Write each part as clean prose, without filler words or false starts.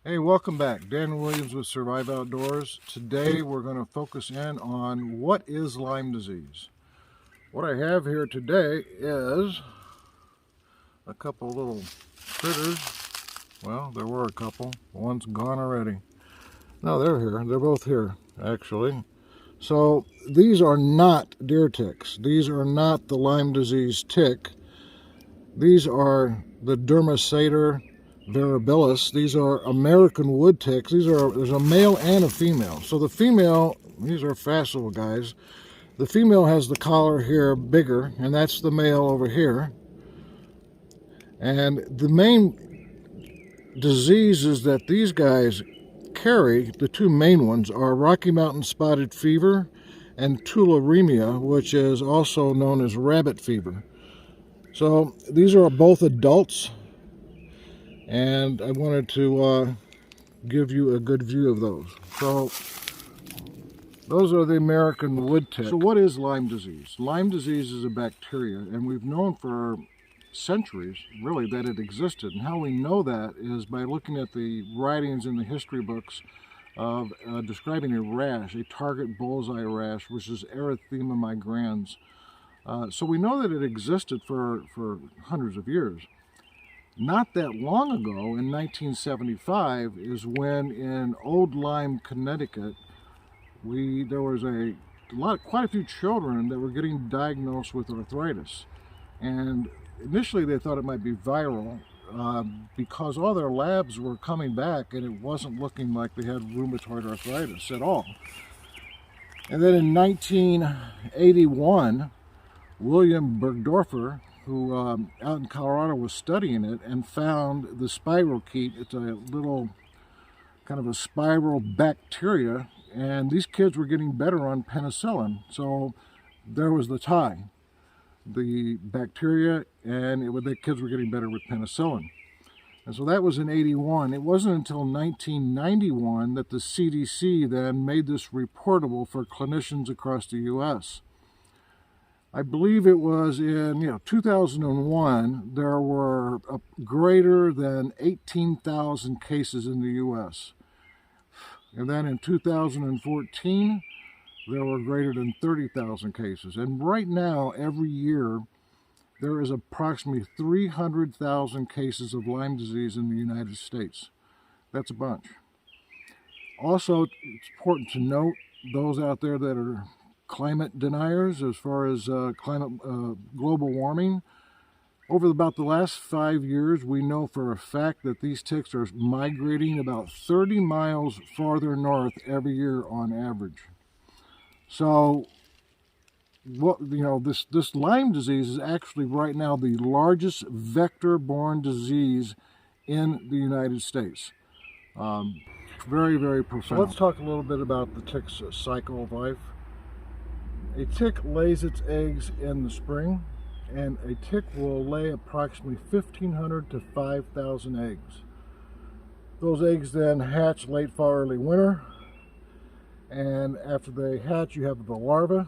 Hey, welcome back. Dan Williams with Survive Outdoors. Today we're going to focus in on what is Lyme disease. What I have here today is a couple little critters. Well, there were a couple. One's gone already. No, they're here. They're both here, actually. So these are not deer ticks. These are not the Lyme disease tick. These are the Dermasater variabilis. These are American wood ticks. There's a male and a female. So the female, these are fast little guys. The female has the collar here bigger, and that's the male over here. And the main diseases that these guys carry, the two main ones, are Rocky Mountain spotted fever and tularemia, which is also known as rabbit fever. So these are both adults, and I wanted to give you a good view of those. So those are the American wood tick. So what is Lyme disease? Lyme disease is a bacteria, and we've known for centuries, really, that it existed. And how we know that is by looking at the writings in the history books of describing a rash, a target bullseye rash, which is erythema migrans. So we know that it existed for hundreds of years. Not that long ago, in 1975, is when in Old Lyme, Connecticut, there was quite a few children that were getting diagnosed with arthritis. And initially they thought it might be viral because all their labs were coming back and it wasn't looking like they had rheumatoid arthritis at all. And then in 1981, William Burgdorfei, who out in Colorado was studying it and found the spirochete. It's a little kind of a spiral bacteria, and these kids were getting better on penicillin. So there was the tie, the bacteria, and the kids were getting better with penicillin. And so that was in 81. It wasn't until 1991 that the CDC then made this reportable for clinicians across the U.S. I believe it was in 2001, there were greater than 18,000 cases in the U.S. And then in 2014, there were greater than 30,000 cases. And right now, every year, there is approximately 300,000 cases of Lyme disease in the United States. That's a bunch. Also, it's important to note those out there that are climate deniers as far as global warming. Over about the last 5 years, we know for a fact that these ticks are migrating about 30 miles farther north every year on average. So this Lyme disease is actually right now the largest vector-borne disease in the United States. Very, very profound. So let's talk a little bit about the tick's cycle of life. A tick lays its eggs in the spring, and a tick will lay approximately 1,500 to 5,000 eggs. Those eggs then hatch late fall, early winter, and after they hatch, you have the larva.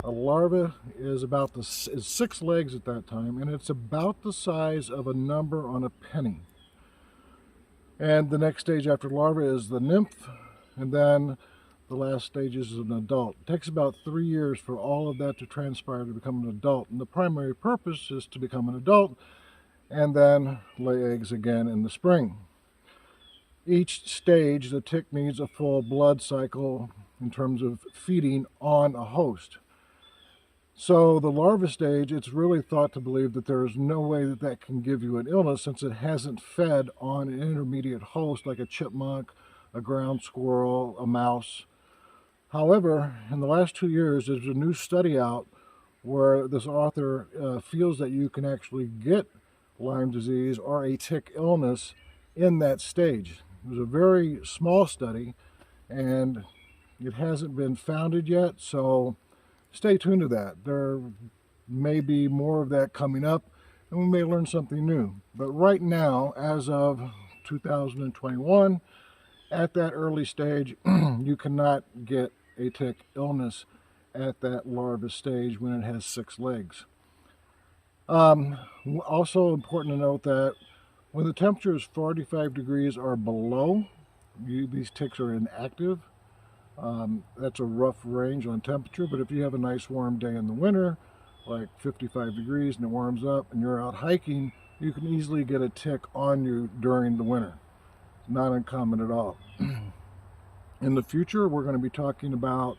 A larva is is 6 legs at that time, and it's about the size of a number on a penny. And the next stage after larva is the nymph, and then the last stage is an adult. It takes about 3 years for all of that to transpire to become an adult. And the primary purpose is to become an adult and then lay eggs again in the spring. Each stage, the tick needs a full blood cycle in terms of feeding on a host. So the larva stage, it's really thought to believe that there is no way that that can give you an illness since it hasn't fed on an intermediate host like a chipmunk, a ground squirrel, a mouse. However, in the last 2 years, there's a new study out where this author feels that you can actually get Lyme disease or a tick illness in that stage. It was a very small study, and it hasn't been founded yet, so stay tuned to that. There may be more of that coming up, and we may learn something new. But right now, as of 2021, at that early stage, you cannot get a tick illness at that larva stage when it has 6 legs. Also important to note that When the temperature is 45 degrees or below, these ticks are inactive. That's a rough range on temperature, but if you have a nice warm day in the winter, like 55 degrees, and it warms up and you're out hiking, you can easily get a tick on you during the winter. It's not uncommon at all. In the future, we're going to be talking about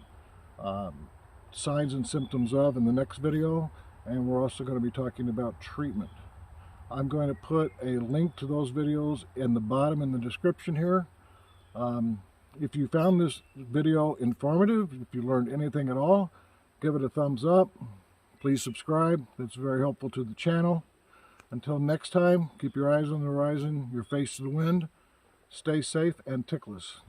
signs and symptoms of in the next video, and we're also going to be talking about treatment. I'm going to put a link to those videos in the bottom in the description here. If you found this video informative, if you learned anything at all, give it a thumbs up. Please subscribe. That's very helpful to the channel. Until next time, keep your eyes on the horizon, your face to the wind. Stay safe and tickless.